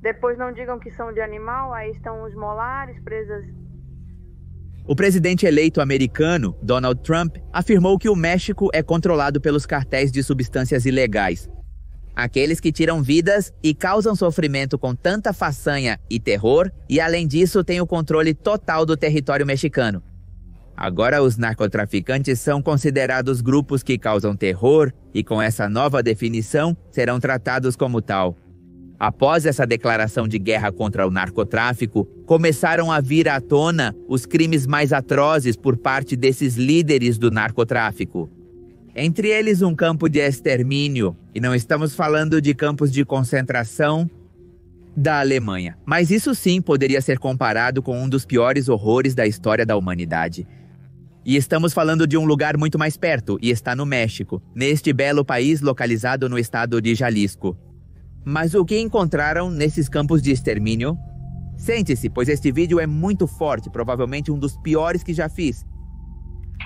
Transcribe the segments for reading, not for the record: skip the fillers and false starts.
Depois não digam que são de animal, aí estão os molares, presas. O presidente eleito americano, Donald Trump, afirmou que o México é controlado pelos cartéis de substâncias ilegais. Aqueles que tiram vidas e causam sofrimento com tanta façanha e terror, e além disso têm o controle total do território mexicano. Agora os narcotraficantes são considerados grupos que causam terror e com essa nova definição serão tratados como tal. Após essa declaração de guerra contra o narcotráfico, começaram a vir à tona os crimes mais atrozes por parte desses líderes do narcotráfico. Entre eles um campo de extermínio, e não estamos falando de campos de concentração da Alemanha. Mas isso sim poderia ser comparado com um dos piores horrores da história da humanidade. E estamos falando de um lugar muito mais perto, e está no México, neste belo país localizado no estado de Jalisco. Mas o que encontraram nesses campos de extermínio? Sente-se, pois este vídeo é muito forte, provavelmente um dos piores que já fiz.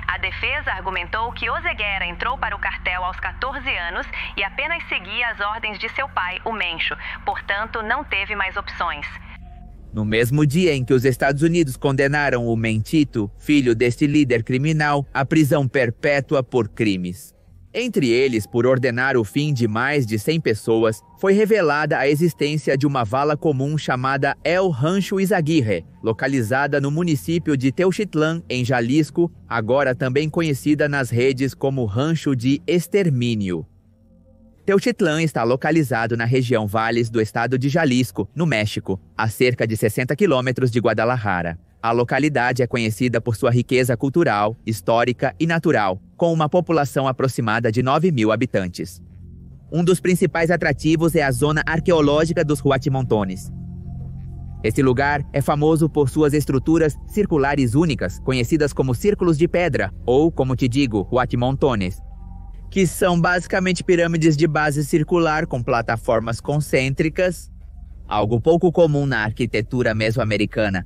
A defesa argumentou que Oseguera entrou para o cartel aos 14 anos e apenas seguia as ordens de seu pai, o Mencho, portanto não teve mais opções. No mesmo dia em que os Estados Unidos condenaram o Mentito, filho deste líder criminal, à prisão perpétua por crimes. Entre eles, por ordenar o fim de mais de 100 pessoas, foi revelada a existência de uma vala comum chamada El Rancho Izaguirre, localizada no município de Teuxitlán, em Jalisco, agora também conhecida nas redes como Rancho de Extermínio. Teuxitlán está localizado na região Valles do estado de Jalisco, no México, a cerca de 60 quilômetros de Guadalajara. A localidade é conhecida por sua riqueza cultural, histórica e natural, com uma população aproximada de 9.000 habitantes. Um dos principais atrativos é a zona arqueológica dos Huatimontones. Este lugar é famoso por suas estruturas circulares únicas, conhecidas como círculos de pedra, ou, como te digo, Huatimontones, que são basicamente pirâmides de base circular com plataformas concêntricas, algo pouco comum na arquitetura mesoamericana.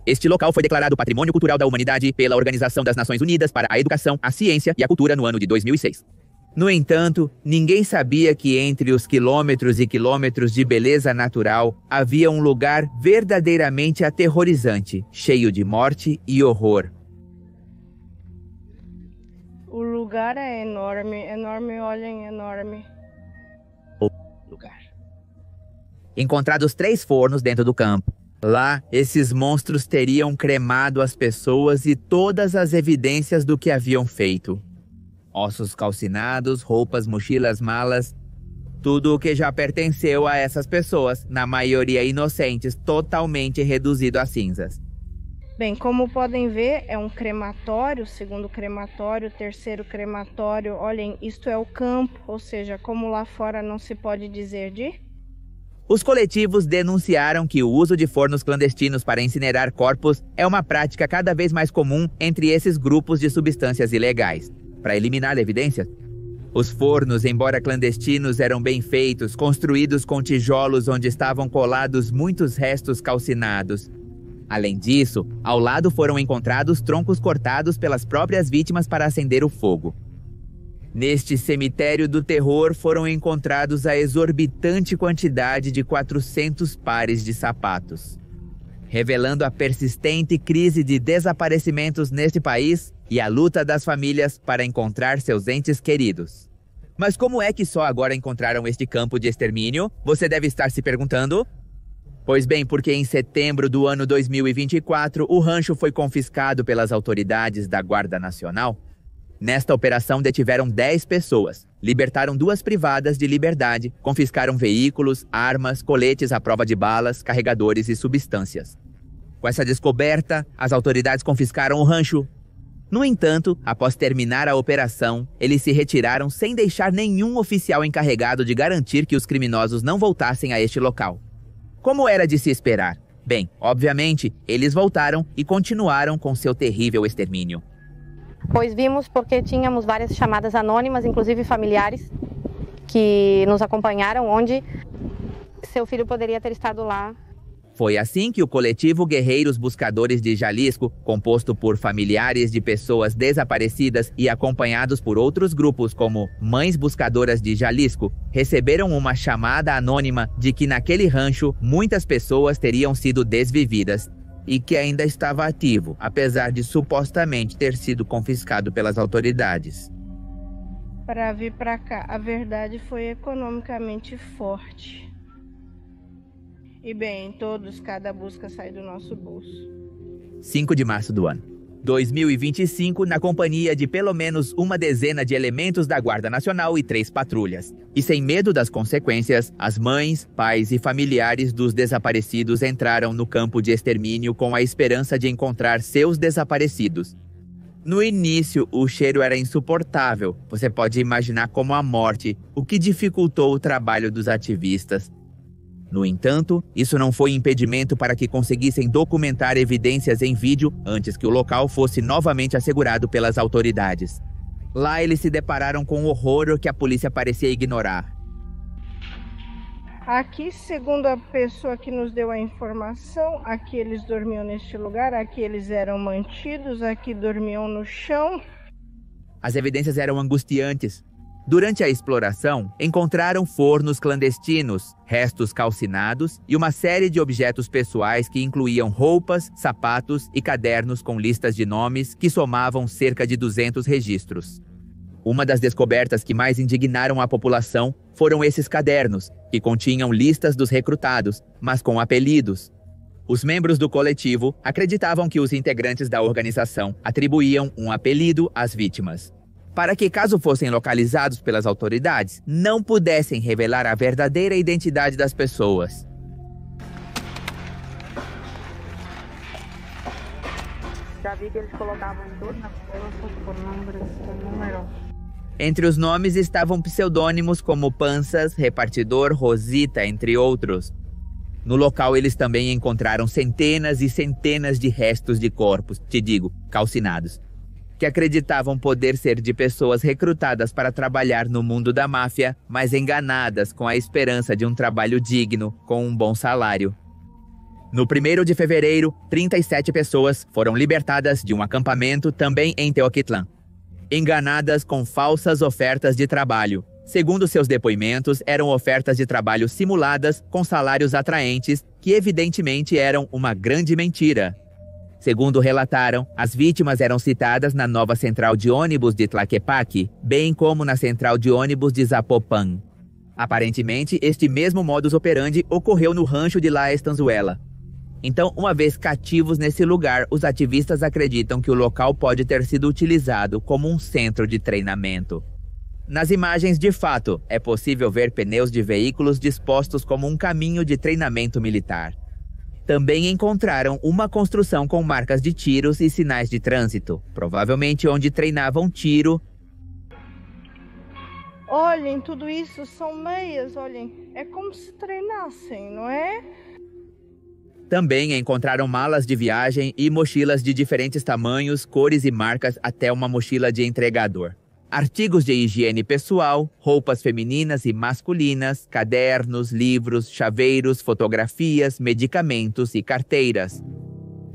Este local foi declarado Patrimônio Cultural da Humanidade pela Organização das Nações Unidas para a Educação, a Ciência e a Cultura no ano de 2006. No entanto, ninguém sabia que entre os quilômetros e quilômetros de beleza natural havia um lugar verdadeiramente aterrorizante, cheio de morte e horror. O lugar é enorme, olhem, enorme. O lugar. Encontrados 3 fornos dentro do campo. Lá, esses monstros teriam cremado as pessoas e todas as evidências do que haviam feito. Ossos calcinados, roupas, mochilas, malas, tudo o que já pertenceu a essas pessoas, na maioria inocentes, totalmente reduzido a cinzas. Bem, como podem ver, é um crematório, segundo crematório, terceiro crematório. Olhem, isto é o campo, ou seja, como lá fora não se pode dizer de... Os coletivos denunciaram que o uso de fornos clandestinos para incinerar corpos é uma prática cada vez mais comum entre esses grupos de substâncias ilegais. Para eliminar evidências, os fornos, embora clandestinos, eram bem feitos, construídos com tijolos onde estavam colados muitos restos calcinados. Além disso, ao lado foram encontrados troncos cortados pelas próprias vítimas para acender o fogo. Neste cemitério do terror foram encontrados a exorbitante quantidade de 400 pares de sapatos, revelando a persistente crise de desaparecimentos neste país e a luta das famílias para encontrar seus entes queridos. Mas como é que só agora encontraram este campo de extermínio? Você deve estar se perguntando. Pois bem, porque em setembro do ano 2024, o rancho foi confiscado pelas autoridades da Guarda Nacional. Nesta operação detiveram 10 pessoas, libertaram 2 privadas de liberdade, confiscaram veículos, armas, coletes à prova de balas, carregadores e substâncias. Com essa descoberta, as autoridades confiscaram o rancho. No entanto, após terminar a operação, eles se retiraram sem deixar nenhum oficial encarregado de garantir que os criminosos não voltassem a este local. Como era de se esperar? Bem, obviamente, eles voltaram e continuaram com seu terrível extermínio. Pois vimos porque tínhamos várias chamadas anônimas, inclusive familiares, que nos acompanharam, onde seu filho poderia ter estado lá. Foi assim que o coletivo Guerreiros Buscadores de Jalisco, composto por familiares de pessoas desaparecidas e acompanhados por outros grupos como Mães Buscadoras de Jalisco, receberam uma chamada anônima de que naquele rancho muitas pessoas teriam sido desvividas e que ainda estava ativo, apesar de supostamente ter sido confiscado pelas autoridades. Para vir para cá, a verdade foi economicamente forte. E bem, todos, cada busca sai do nosso bolso. 5 de março do ano 2025, na companhia de pelo menos uma dezena de elementos da Guarda Nacional e 3 patrulhas. E sem medo das consequências, as mães, pais e familiares dos desaparecidos entraram no campo de extermínio com a esperança de encontrar seus desaparecidos. No início, o cheiro era insuportável. Você pode imaginar como a morte, o que dificultou o trabalho dos ativistas. No entanto, isso não foi impedimento para que conseguissem documentar evidências em vídeo antes que o local fosse novamente assegurado pelas autoridades. Lá eles se depararam com um horror que a polícia parecia ignorar. Aqui, segundo a pessoa que nos deu a informação, aqui eles dormiam neste lugar, aqui eles eram mantidos, aqui dormiam no chão. As evidências eram angustiantes. Durante a exploração, encontraram fornos clandestinos, restos calcinados e uma série de objetos pessoais que incluíam roupas, sapatos e cadernos com listas de nomes que somavam cerca de 200 registros. Uma das descobertas que mais indignaram a população foram esses cadernos, que continham listas dos recrutados, mas com apelidos. Os membros do coletivo acreditavam que os integrantes da organização atribuíam um apelido às vítimas, para que, caso fossem localizados pelas autoridades, não pudessem revelar a verdadeira identidade das pessoas. Já vi que eles colocavam em todas as coisas por número. Entre os nomes estavam pseudônimos como Panças, Repartidor, Rosita, entre outros. No local, eles também encontraram centenas e centenas de restos de corpos, calcinados, que acreditavam poder ser de pessoas recrutadas para trabalhar no mundo da máfia, mas enganadas com a esperança de um trabalho digno, com um bom salário. No 1º de fevereiro, 37 pessoas foram libertadas de um acampamento também em Teotitlán, enganadas com falsas ofertas de trabalho. Segundo seus depoimentos, eram ofertas de trabalho simuladas com salários atraentes, que evidentemente eram uma grande mentira. Segundo relataram, as vítimas eram citadas na nova central de ônibus de Tlaquepaque, bem como na central de ônibus de Zapopan. Aparentemente, este mesmo modus operandi ocorreu no rancho de La Estanzuela. Então, uma vez cativos nesse lugar, os ativistas acreditam que o local pode ter sido utilizado como um centro de treinamento. Nas imagens, de fato, é possível ver pneus de veículos dispostos como um caminho de treinamento militar. Também encontraram uma construção com marcas de tiros e sinais de trânsito, provavelmente onde treinavam tiro. Olhem, tudo isso são meias, olhem, é como se treinassem, não é? Também encontraram malas de viagem e mochilas de diferentes tamanhos, cores e marcas, até uma mochila de entregador. Artigos de higiene pessoal, roupas femininas e masculinas, cadernos, livros, chaveiros, fotografias, medicamentos e carteiras.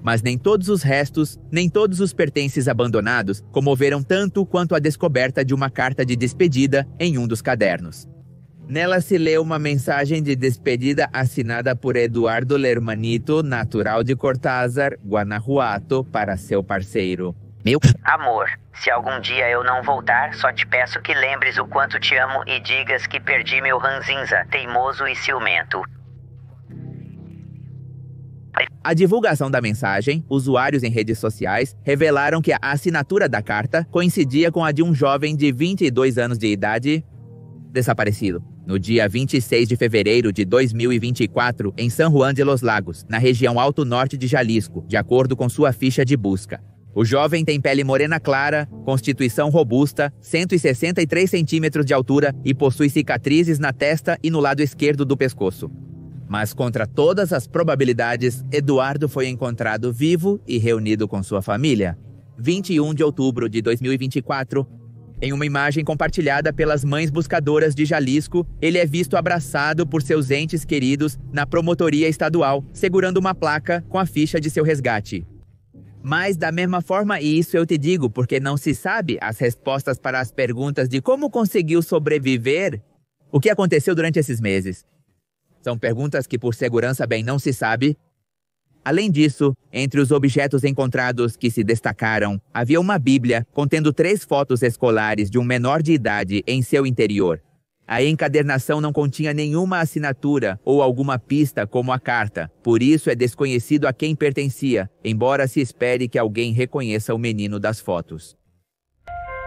Mas nem todos os restos, nem todos os pertences abandonados comoveram tanto quanto a descoberta de uma carta de despedida em um dos cadernos. Nela se lê uma mensagem de despedida assinada por Eduardo Lermanito, natural de Cortázar, Guanajuato, para seu parceiro. Meu amor, se algum dia eu não voltar, só te peço que lembres o quanto te amo e digas que perdi meu ranzinza, teimoso e ciumento. A divulgação da mensagem, usuários em redes sociais revelaram que a assinatura da carta coincidia com a de um jovem de 22 anos de idade desaparecido no dia 26 de fevereiro de 2024 em San Juan de los Lagos, na região Alto Norte de Jalisco, de acordo com sua ficha de busca. O jovem tem pele morena clara, constituição robusta, 163 centímetros de altura e possui cicatrizes na testa e no lado esquerdo do pescoço. Mas contra todas as probabilidades, Eduardo foi encontrado vivo e reunido com sua família. 21 de outubro de 2024, Em uma imagem compartilhada pelas mães buscadoras de Jalisco, ele é visto abraçado por seus entes queridos na promotoria estadual, segurando uma placa com a ficha de seu resgate. Mas da mesma forma, e isso eu te digo porque não se sabe as respostas para as perguntas de como conseguiu sobreviver, o que aconteceu durante esses meses. São perguntas que por segurança bem não se sabe. Além disso, entre os objetos encontrados que se destacaram, havia uma Bíblia contendo 3 fotos escolares de um menor de idade em seu interior. A encadernação não continha nenhuma assinatura ou alguma pista como a carta, por isso é desconhecido a quem pertencia, embora se espere que alguém reconheça o menino das fotos.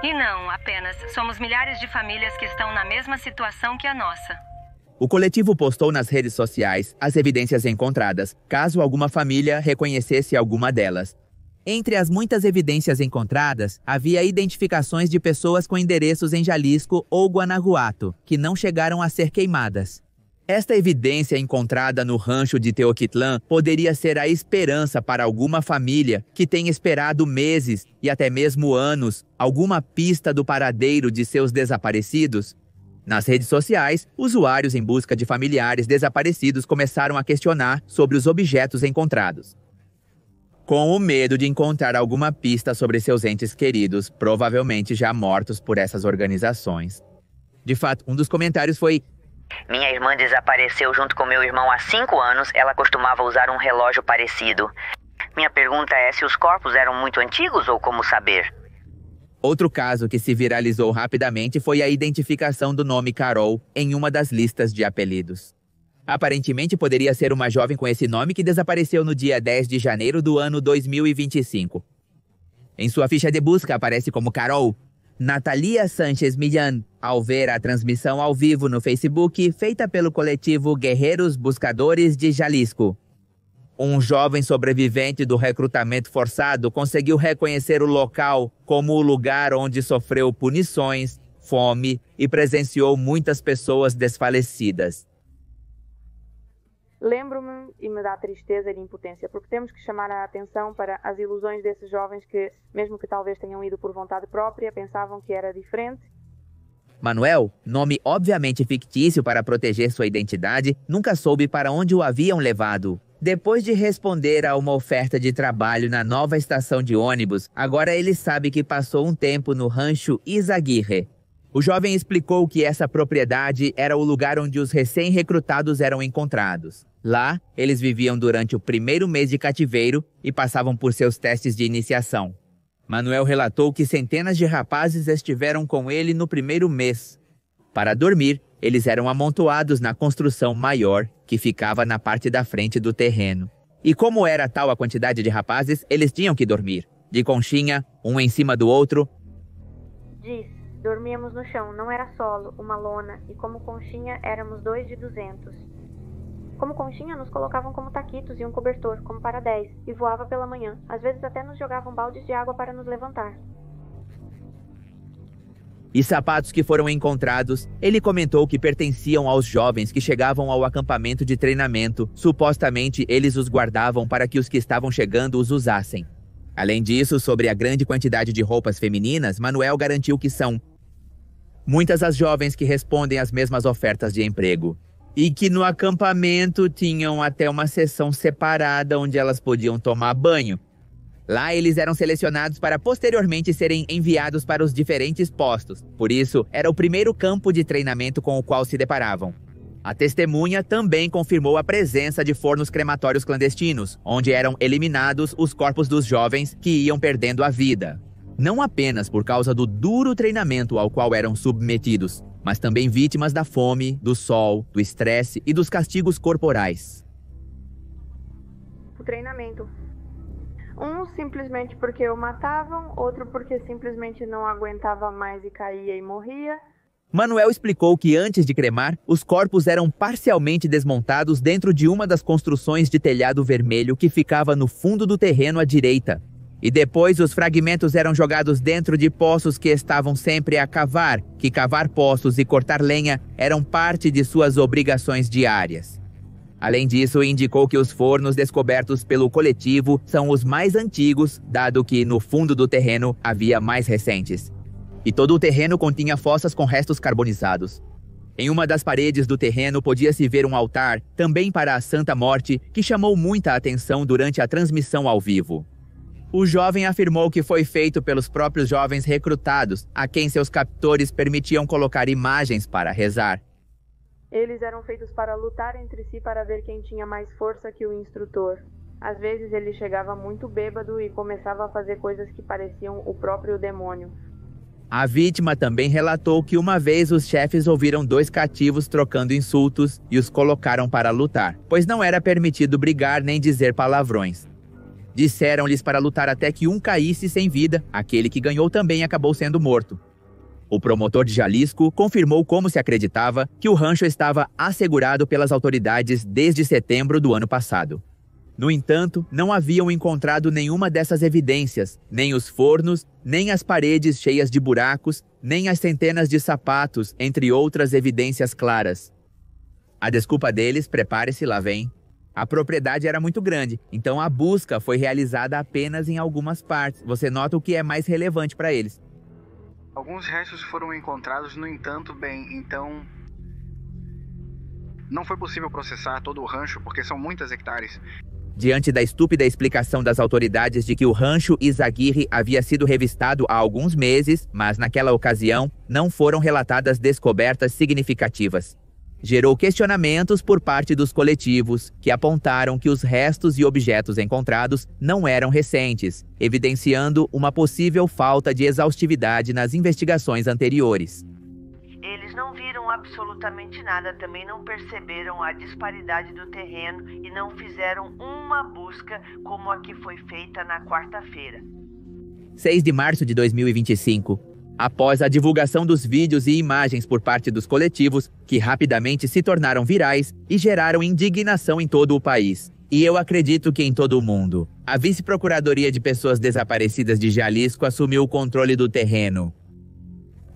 E não apenas, somos milhares de famílias que estão na mesma situação que a nossa. O coletivo postou nas redes sociais as evidências encontradas, caso alguma família reconhecesse alguma delas. Entre as muitas evidências encontradas, havia identificações de pessoas com endereços em Jalisco ou Guanajuato, que não chegaram a ser queimadas. Esta evidência encontrada no rancho de Teotitlán poderia ser a esperança para alguma família que tem esperado meses e até mesmo anos alguma pista do paradeiro de seus desaparecidos. Nas redes sociais, usuários em busca de familiares desaparecidos começaram a questionar sobre os objetos encontrados. Com o medo de encontrar alguma pista sobre seus entes queridos, provavelmente já mortos por essas organizações. De fato, um dos comentários foi: minha irmã desapareceu junto com meu irmão há 5 anos, ela costumava usar um relógio parecido. Minha pergunta é se os corpos eram muito antigos ou como saber? Outro caso que se viralizou rapidamente foi a identificação do nome Carol em uma das listas de apelidos. Aparentemente poderia ser uma jovem com esse nome que desapareceu no dia 10 de janeiro do ano 2025. Em sua ficha de busca aparece como Carol Natalia Sánchez Millán, ao ver a transmissão ao vivo no Facebook feita pelo coletivo Guerreiros Buscadores de Jalisco. Um jovem sobrevivente do recrutamento forçado conseguiu reconhecer o local como o lugar onde sofreu punições, fome e presenciou muitas pessoas desfalecidas. Lembro-me e me dá tristeza e impotência, porque temos que chamar a atenção para as ilusões desses jovens que, mesmo que talvez tenham ido por vontade própria, pensavam que era diferente. Manuel, nome obviamente fictício para proteger sua identidade, nunca soube para onde o haviam levado. Depois de responder a uma oferta de trabalho na nova estação de ônibus, agora ele sabe que passou um tempo no rancho Izaguirre. O jovem explicou que essa propriedade era o lugar onde os recém-recrutados eram encontrados. Lá, eles viviam durante o primeiro mês de cativeiro e passavam por seus testes de iniciação. Manuel relatou que centenas de rapazes estiveram com ele no primeiro mês. Para dormir, eles eram amontoados na construção maior, que ficava na parte da frente do terreno. E como era tal a quantidade de rapazes, eles tinham que dormir, de conchinha, um em cima do outro. Diz, dormíamos no chão, não era solo, uma lona, e como conchinha éramos 2 de 200. Como conchinha, nos colocavam como taquitos e um cobertor, como para 10, e voava pela manhã. Às vezes até nos jogavam baldes de água para nos levantar. E sapatos que foram encontrados, ele comentou que pertenciam aos jovens que chegavam ao acampamento de treinamento. Supostamente, eles os guardavam para que os que estavam chegando os usassem. Além disso, sobre a grande quantidade de roupas femininas, Manuel garantiu que são muitas as jovens que respondem às mesmas ofertas de emprego. E que no acampamento tinham até uma seção separada onde elas podiam tomar banho. Lá eles eram selecionados para posteriormente serem enviados para os diferentes postos. Por isso, era o primeiro campo de treinamento com o qual se deparavam. A testemunha também confirmou a presença de fornos crematórios clandestinos, onde eram eliminados os corpos dos jovens que iam perdendo a vida. Não apenas por causa do duro treinamento ao qual eram submetidos, mas também vítimas da fome, do sol, do estresse e dos castigos corporais. O treinamento. Um simplesmente porque o matavam, outro porque simplesmente não aguentava mais e caía e morria. Manuel explicou que antes de cremar, os corpos eram parcialmente desmontados dentro de uma das construções de telhado vermelho que ficava no fundo do terreno à direita. E depois os fragmentos eram jogados dentro de poços que estavam sempre a cavar, que cavar poços e cortar lenha eram parte de suas obrigações diárias. Além disso, indicou que os fornos descobertos pelo coletivo são os mais antigos, dado que no fundo do terreno havia mais recentes. e todo o terreno continha fossas com restos carbonizados. Em uma das paredes do terreno podia-se ver um altar, também para a Santa Morte, que chamou muita atenção durante a transmissão ao vivo. O jovem afirmou que foi feito pelos próprios jovens recrutados, a quem seus captores permitiam colocar imagens para rezar. Eles eram feitos para lutar entre si para ver quem tinha mais força que o instrutor. Às vezes ele chegava muito bêbado e começava a fazer coisas que pareciam o próprio demônio. A vítima também relatou que uma vez os chefes ouviram 2 cativos trocando insultos e os colocaram para lutar, pois não era permitido brigar nem dizer palavrões. Disseram-lhes para lutar até que um caísse sem vida, aquele que ganhou também acabou sendo morto. O promotor de Jalisco confirmou como se acreditava que o rancho estava assegurado pelas autoridades desde setembro do ano passado. No entanto, não haviam encontrado nenhuma dessas evidências, nem os fornos, nem as paredes cheias de buracos, nem as centenas de sapatos, entre outras evidências claras. A desculpa deles, prepare-se, lá vem. A propriedade era muito grande, então a busca foi realizada apenas em algumas partes. Você nota o que é mais relevante para eles. Alguns restos foram encontrados, no entanto, então não foi possível processar todo o rancho porque são muitas hectares. Diante da estúpida explicação das autoridades de que o rancho Izaguirre havia sido revistado há alguns meses, mas naquela ocasião não foram relatadas descobertas significativas. Gerou questionamentos por parte dos coletivos, que apontaram que os restos e objetos encontrados não eram recentes, evidenciando uma possível falta de exaustividade nas investigações anteriores. Eles não viram absolutamente nada, também não perceberam a disparidade do terreno e não fizeram uma busca como a que foi feita na quarta-feira. 6 de março de 2025. Após a divulgação dos vídeos e imagens por parte dos coletivos, que rapidamente se tornaram virais e geraram indignação em todo o país. E eu acredito que em todo o mundo. A Vice-Procuradoria de Pessoas Desaparecidas de Jalisco assumiu o controle do terreno.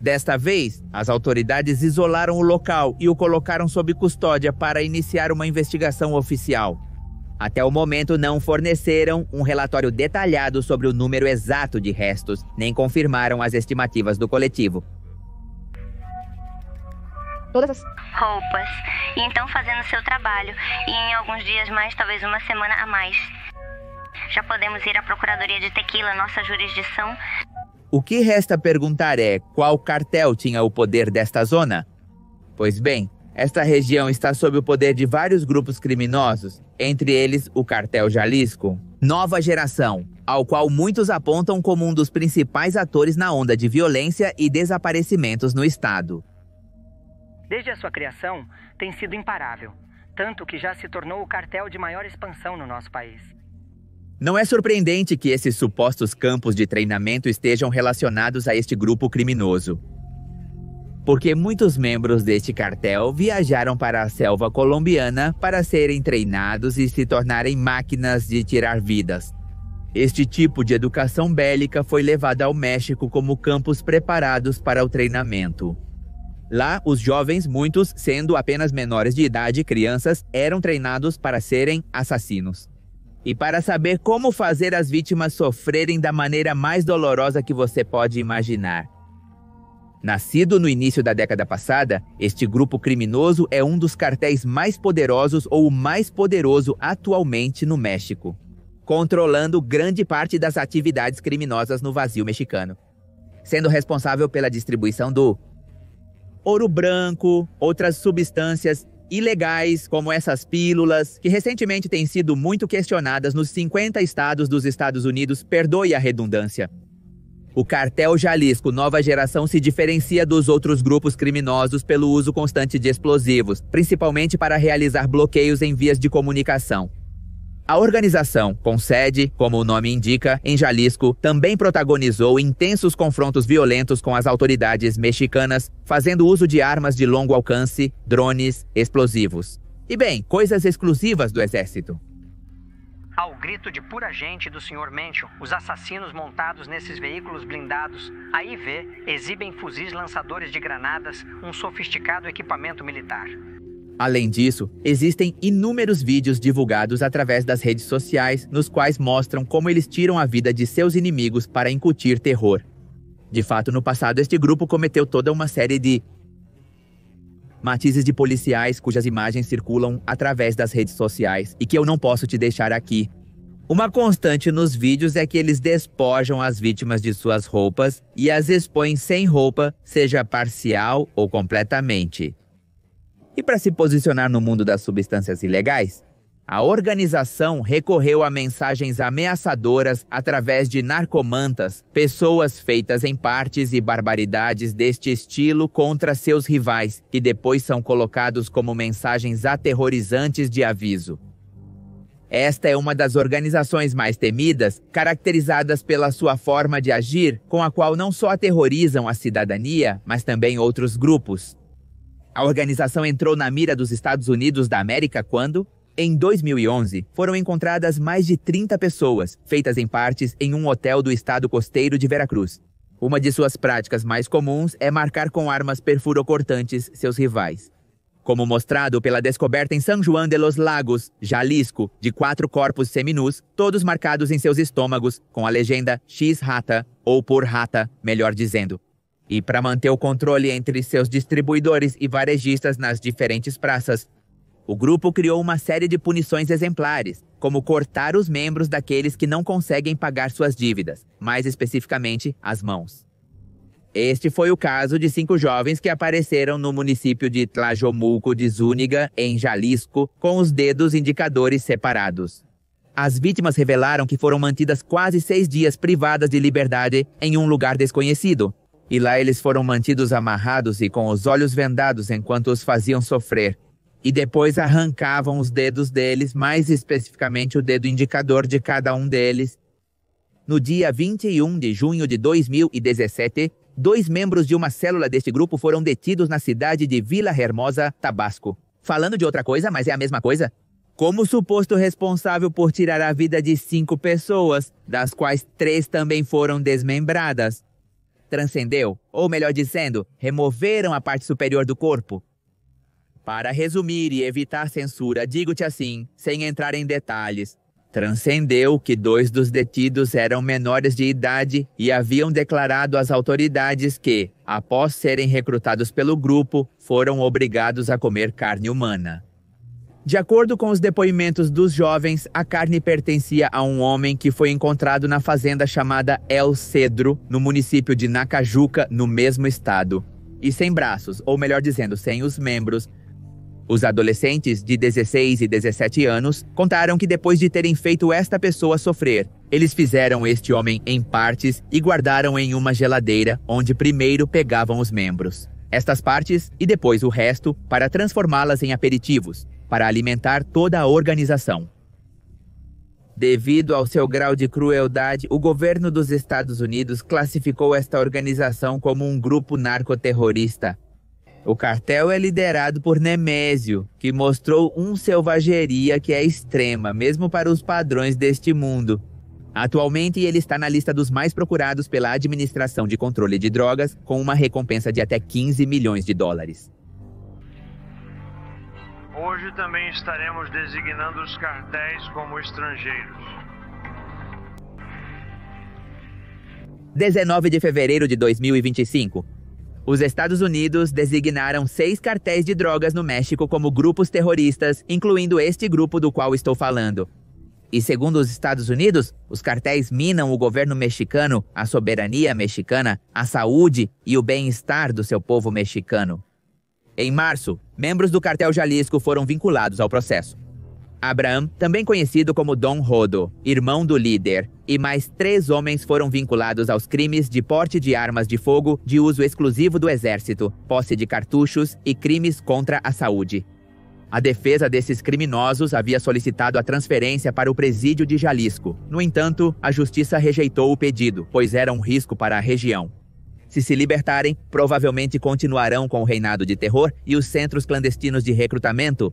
Desta vez, as autoridades isolaram o local e o colocaram sob custódia para iniciar uma investigação oficial. Até o momento não forneceram um relatório detalhado sobre o número exato de restos, nem confirmaram as estimativas do coletivo. Todas as roupas, e então fazendo seu trabalho, e em alguns dias mais, talvez uma semana a mais. Já podemos ir à Procuradoria de Tequila, nossa jurisdição. O que resta perguntar é qual cartel tinha o poder desta zona? Pois bem, esta região está sob o poder de vários grupos criminosos, entre eles o Cartel Jalisco, nova geração, ao qual muitos apontam como um dos principais atores na onda de violência e desaparecimentos no estado. Desde a sua criação, tem sido imparável, tanto que já se tornou o cartel de maior expansão no nosso país. Não é surpreendente que esses supostos campos de treinamento estejam relacionados a este grupo criminoso. Porque muitos membros deste cartel viajaram para a selva colombiana para serem treinados e se tornarem máquinas de tirar vidas. Este tipo de educação bélica foi levada ao México como campos preparados para o treinamento. Lá, os jovens, muitos sendo apenas menores de idade e crianças, eram treinados para serem assassinos. E para saber como fazer as vítimas sofrerem da maneira mais dolorosa que você pode imaginar. Nascido no início da década passada, este grupo criminoso é um dos cartéis mais poderosos ou o mais poderoso atualmente no México, controlando grande parte das atividades criminosas no vazio mexicano, sendo responsável pela distribuição do ouro branco, outras substâncias ilegais, como essas pílulas, que recentemente têm sido muito questionadas nos 50 estados dos Estados Unidos, perdoe a redundância. O Cartel Jalisco Nova Geração se diferencia dos outros grupos criminosos pelo uso constante de explosivos, principalmente para realizar bloqueios em vias de comunicação. A organização, com sede, como o nome indica, em Jalisco, também protagonizou intensos confrontos violentos com as autoridades mexicanas, fazendo uso de armas de longo alcance, drones, explosivos. E bem, coisas exclusivas do exército. Ao grito de pura gente do Sr. Mencho, os assassinos montados nesses veículos blindados, a IV, exibem fuzis lançadores de granadas, um sofisticado equipamento militar. Além disso, existem inúmeros vídeos divulgados através das redes sociais, nos quais mostram como eles tiram a vida de seus inimigos para incutir terror. De fato, no passado, este grupo cometeu toda uma série de matizes de policiais cujas imagens circulam através das redes sociais e que eu não posso te deixar aqui. Uma constante nos vídeos é que eles despojam as vítimas de suas roupas e as expõem sem roupa, seja parcial ou completamente. E para se posicionar no mundo das substâncias ilegais, a organização recorreu a mensagens ameaçadoras através de narcomantas, pessoas feitas em partes e barbaridades deste estilo contra seus rivais, que depois são colocados como mensagens aterrorizantes de aviso. Esta é uma das organizações mais temidas, caracterizadas pela sua forma de agir, com a qual não só aterrorizam a cidadania, mas também outros grupos. A organização entrou na mira dos Estados Unidos da América quando, em 2011, foram encontradas mais de 30 pessoas, feitas em partes em um hotel do estado costeiro de Veracruz. Uma de suas práticas mais comuns é marcar com armas perfurocortantes seus rivais. Como mostrado pela descoberta em São João de los Lagos, Jalisco, de 4 corpos seminus, todos marcados em seus estômagos, com a legenda X-Rata, ou por rata, melhor dizendo. E para manter o controle entre seus distribuidores e varejistas nas diferentes praças, o grupo criou uma série de punições exemplares, como cortar os membros daqueles que não conseguem pagar suas dívidas, mais especificamente as mãos. Este foi o caso de 5 jovens que apareceram no município de Tlajomulco de Zúñiga, em Jalisco, com os dedos indicadores separados. As vítimas revelaram que foram mantidas quase 6 dias privadas de liberdade em um lugar desconhecido. E lá eles foram mantidos amarrados e com os olhos vendados enquanto os faziam sofrer. E depois arrancavam os dedos deles, mais especificamente o dedo indicador de cada um deles. No dia 21 de junho de 2017, 2 membros de uma célula deste grupo foram detidos na cidade de Vila Hermosa, Tabasco. Falando de outra coisa, mas é a mesma coisa? Como suposto responsável por tirar a vida de 5 pessoas, das quais 3 também foram desmembradas. Transcendeu, ou melhor dizendo, removeram a parte superior do corpo. Para resumir e evitar censura, digo-te assim, sem entrar em detalhes. Transcendeu que 2 dos detidos eram menores de idade e haviam declarado às autoridades que, após serem recrutados pelo grupo, foram obrigados a comer carne humana. De acordo com os depoimentos dos jovens, a carne pertencia a um homem que foi encontrado na fazenda chamada El Cedro, no município de Nacajuca, no mesmo estado. E sem braços, ou melhor dizendo, sem os membros. Os adolescentes de 16 e 17 anos contaram que depois de terem feito esta pessoa sofrer, eles fizeram este homem em partes e guardaram em uma geladeira, onde primeiro pegavam os membros. Estas partes e depois o resto para transformá-las em aperitivos, para alimentar toda a organização. Devido ao seu grau de crueldade, o governo dos Estados Unidos classificou esta organização como um grupo narcoterrorista. O cartel é liderado por Nemésio, que mostrou uma selvageria que é extrema, mesmo para os padrões deste mundo. Atualmente, ele está na lista dos mais procurados pela Administração de Controle de Drogas, com uma recompensa de até 15 milhões de dólares. Hoje também estaremos designando os cartéis como estrangeiros. 19 de fevereiro de 2025. Os Estados Unidos designaram 6 cartéis de drogas no México como grupos terroristas, incluindo este grupo do qual estou falando. E segundo os Estados Unidos, os cartéis minam o governo mexicano, a soberania mexicana, a saúde e o bem-estar do seu povo mexicano. Em março, membros do cartel Jalisco foram vinculados ao processo. Abraham, também conhecido como Don Rodo, irmão do líder, e mais 3 homens foram vinculados aos crimes de porte de armas de fogo de uso exclusivo do exército, posse de cartuchos e crimes contra a saúde. A defesa desses criminosos havia solicitado a transferência para o presídio de Jalisco. No entanto, a justiça rejeitou o pedido, pois era um risco para a região. Se libertarem, provavelmente continuarão com o reinado de terror e os centros clandestinos de recrutamento.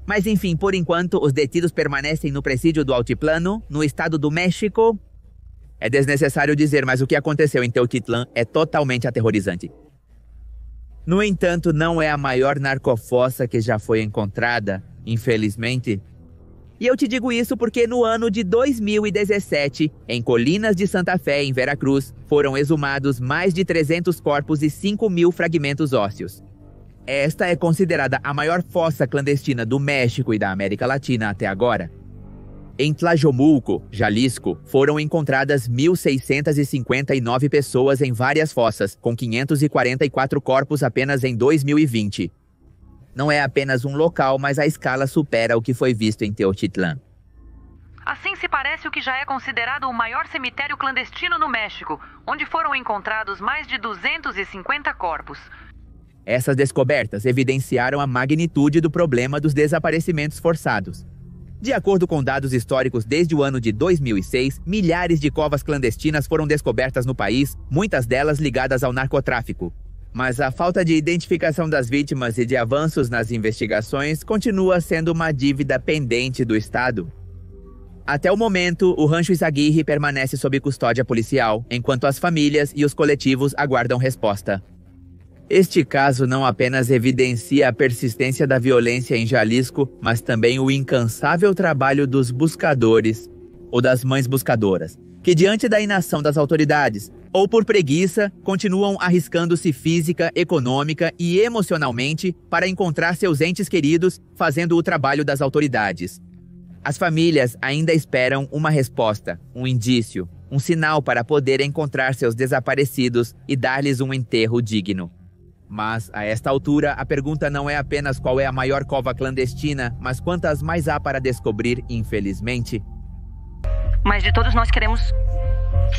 Mas enfim, por enquanto, os detidos permanecem no presídio do Altiplano, no estado do México. É desnecessário dizer, mas o que aconteceu em Teotitlán é totalmente aterrorizante. No entanto, não é a maior narcofossa que já foi encontrada, infelizmente. E eu te digo isso porque no ano de 2017, em Colinas de Santa Fé, em Veracruz, foram exumados mais de 300 corpos e 5.000 fragmentos ósseos. Esta é considerada a maior fossa clandestina do México e da América Latina até agora. Em Tlajomulco, Jalisco, foram encontradas 1.659 pessoas em várias fossas, com 544 corpos apenas em 2020. Não é apenas um local, mas a escala supera o que foi visto em Teotitlán. Assim se parece o que já é considerado o maior cemitério clandestino no México, onde foram encontrados mais de 250 corpos. Essas descobertas evidenciaram a magnitude do problema dos desaparecimentos forçados. De acordo com dados históricos, desde o ano de 2006, milhares de covas clandestinas foram descobertas no país, muitas delas ligadas ao narcotráfico. Mas a falta de identificação das vítimas e de avanços nas investigações continua sendo uma dívida pendente do Estado. Até o momento, o Rancho Izaguirre permanece sob custódia policial, enquanto as famílias e os coletivos aguardam resposta. Este caso não apenas evidencia a persistência da violência em Jalisco, mas também o incansável trabalho dos buscadores, ou das mães buscadoras, que diante da inação das autoridades, ou por preguiça, continuam arriscando-se física, econômica e emocionalmente para encontrar seus entes queridos, fazendo o trabalho das autoridades. As famílias ainda esperam uma resposta, um indício, um sinal para poder encontrar seus desaparecidos e dar-lhes um enterro digno. Mas, a esta altura, a pergunta não é apenas qual é a maior cova clandestina, mas quantas mais há para descobrir, infelizmente. Mas de todos nós queremos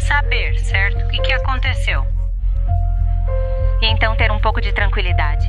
saber, certo? O que aconteceu? E então ter um pouco de tranquilidade.